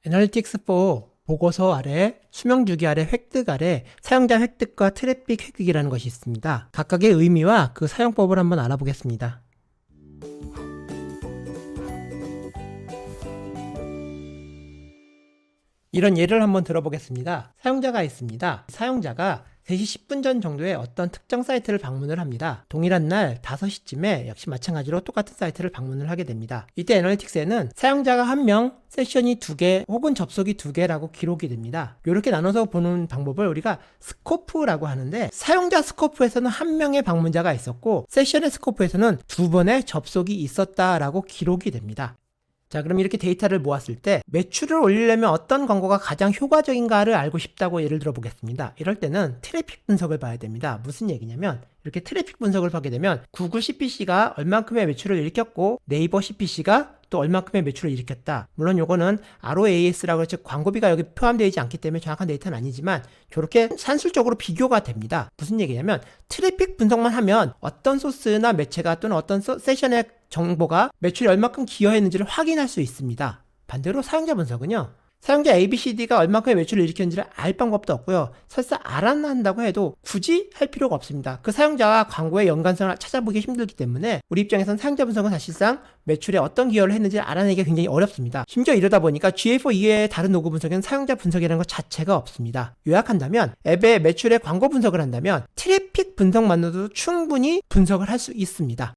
애널리틱스 4 보고서 아래, 수명주기 아래, 획득 아래 사용자 획득과 트래픽 획득이라는 것이 있습니다. 각각의 의미와 그 사용법을 한번 알아보겠습니다. 이런 예를 한번 들어보겠습니다. 사용자가 있습니다. 사용자가 3시 10분 전 정도에 어떤 특정 사이트를 방문을 합니다. 동일한 날 5시쯤에 역시 마찬가지로 똑같은 사이트를 방문을 하게 됩니다. 이때 애널리틱스에는 사용자가 1명, 세션이 2개 혹은 접속이 2개라고 기록이 됩니다. 이렇게 나눠서 보는 방법을 우리가 스코프라고 하는데, 사용자 스코프에서는 1명의 방문자가 있었고 세션의 스코프에서는 2번의 접속이 있었다라고 기록이 됩니다. 자, 그럼 이렇게 데이터를 모았을 때 매출을 올리려면 어떤 광고가 가장 효과적인가를 알고 싶다고 예를 들어 보겠습니다. 이럴 때는 트래픽 분석을 봐야 됩니다. 무슨 얘기냐면, 이렇게 트래픽 분석을 하게 되면 구글 CPC가 얼만큼의 매출을 일으켰고 네이버 CPC가 또 얼만큼의 매출을 일으켰다. 물론 요거는 ROAS라고 즉 광고비가 여기 포함되어 있지 않기 때문에 정확한 데이터는 아니지만 저렇게 산술적으로 비교가 됩니다. 무슨 얘기냐면, 트래픽 분석만 하면 어떤 소스나 매체가 또는 어떤 세션의 정보가 매출이 얼마큼 기여했는지를 확인할 수 있습니다. 반대로 사용자 분석은요, 사용자 ABCD가 얼마큼의 매출을 일으켰는지를 알 방법도 없고요. 설사 알아낸다고 해도 굳이 할 필요가 없습니다. 그 사용자와 광고의 연관성을 찾아보기 힘들기 때문에 우리 입장에서는 사용자 분석은 사실상 매출에 어떤 기여를 했는지를 알아내기가 굉장히 어렵습니다. 심지어 이러다 보니까 GA4 이외의 다른 도구 분석에는 사용자 분석이라는 것 자체가 없습니다. 요약한다면, 앱의 매출의 광고 분석을 한다면 트래픽 분석만으로도 충분히 분석을 할 수 있습니다.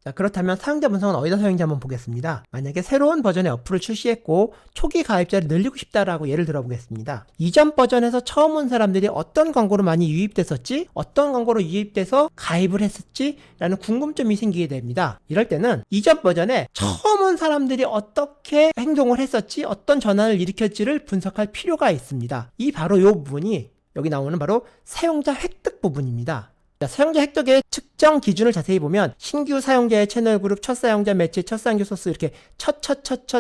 자, 그렇다면 사용자 분석은 어디다 사용인지 한번 보겠습니다. 만약에 새로운 버전의 어플을 출시했고 초기 가입자를 늘리고 싶다라고 예를 들어 보겠습니다. 이전 버전에서 처음 온 사람들이 어떤 광고로 많이 유입됐었지, 어떤 광고로 유입돼서 가입을 했었지 라는 궁금점이 생기게 됩니다. 이럴 때는 이전 버전에 처음 온 사람들이 어떻게 행동을 했었지, 어떤 전환을 일으켰지를 분석할 필요가 있습니다. 이 바로 이 부분이 여기 나오는 바로 사용자 획득 부분입니다. 자, 사용자 획득의 측정 기준을 자세히 보면 신규 사용자의 채널 그룹, 첫 사용자 매체, 첫 사용자 소스 이렇게 첫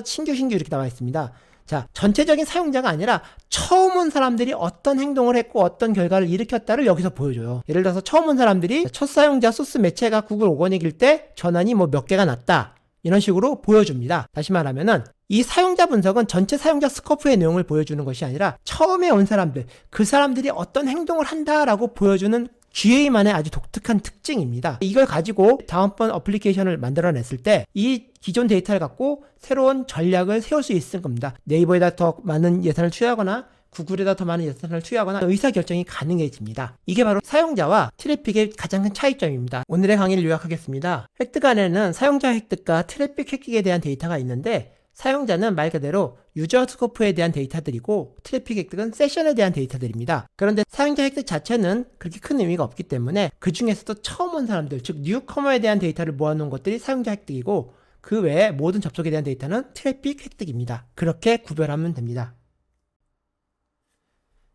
신규 이렇게 나와 있습니다. 자, 전체적인 사용자가 아니라 처음 온 사람들이 어떤 행동을 했고 어떤 결과를 일으켰다를 여기서 보여줘요. 예를 들어서 처음 온 사람들이 첫 사용자 소스 매체가 구글 오거닉일 때 전환이 뭐 몇 개가 났다, 이런 식으로 보여줍니다. 다시 말하면은 이 사용자 분석은 전체 사용자 스코프의 내용을 보여주는 것이 아니라 처음에 온 사람들, 그 사람들이 어떤 행동을 한다라고 보여주는 GA만의 아주 독특한 특징입니다. 이걸 가지고 다음번 어플리케이션을 만들어냈을 때 이 기존 데이터를 갖고 새로운 전략을 세울 수 있을 겁니다. 네이버에다 더 많은 예산을 투여하거나 구글에다 더 많은 예산을 투여하거나 의사결정이 가능해집니다. 이게 바로 사용자와 트래픽의 가장 큰 차이점입니다. 오늘의 강의를 요약하겠습니다. 획득 안에는 사용자 획득과 트래픽 획득에 대한 데이터가 있는데, 사용자는 말 그대로 유저 스코프에 대한 데이터들이고 트래픽 획득은 세션에 대한 데이터들입니다. 그런데 사용자 획득 자체는 그렇게 큰 의미가 없기 때문에 그 중에서도 처음 온 사람들, 즉 뉴커머에 대한 데이터를 모아놓은 것들이 사용자 획득이고, 그 외에 모든 접속에 대한 데이터는 트래픽 획득입니다. 그렇게 구별하면 됩니다.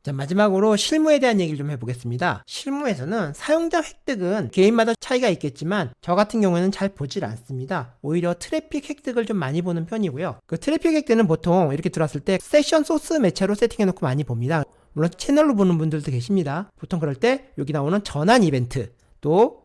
자, 마지막으로 실무에 대한 얘기를 좀 해보겠습니다. 실무에서는 사용자 획득은 개인마다 차이가 있겠지만 저 같은 경우에는 잘 보질 않습니다. 오히려 트래픽 획득을 좀 많이 보는 편이고요. 그 트래픽 획득은 보통 이렇게 들어왔을 때 세션 소스 매체로 세팅해놓고 많이 봅니다. 물론 채널로 보는 분들도 계십니다. 보통 그럴 때 여기 나오는 전환 이벤트, 또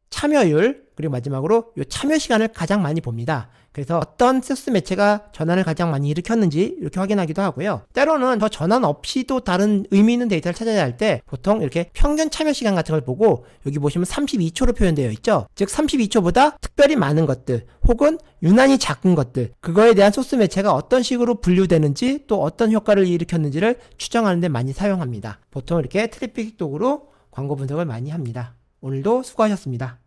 참여율, 그리고 마지막으로 이 참여 시간을 가장 많이 봅니다. 그래서 어떤 소스 매체가 전환을 가장 많이 일으켰는지 이렇게 확인하기도 하고요. 때로는 더 전환 없이도 다른 의미 있는 데이터를 찾아야 할 때 보통 이렇게 평균 참여 시간 같은 걸 보고, 여기 보시면 32초로 표현되어 있죠. 즉 32초보다 특별히 많은 것들 혹은 유난히 작은 것들, 그거에 대한 소스 매체가 어떤 식으로 분류되는지 또 어떤 효과를 일으켰는지를 추정하는 데 많이 사용합니다. 보통 이렇게 트래픽 도구로 광고 분석을 많이 합니다. 오늘도 수고하셨습니다.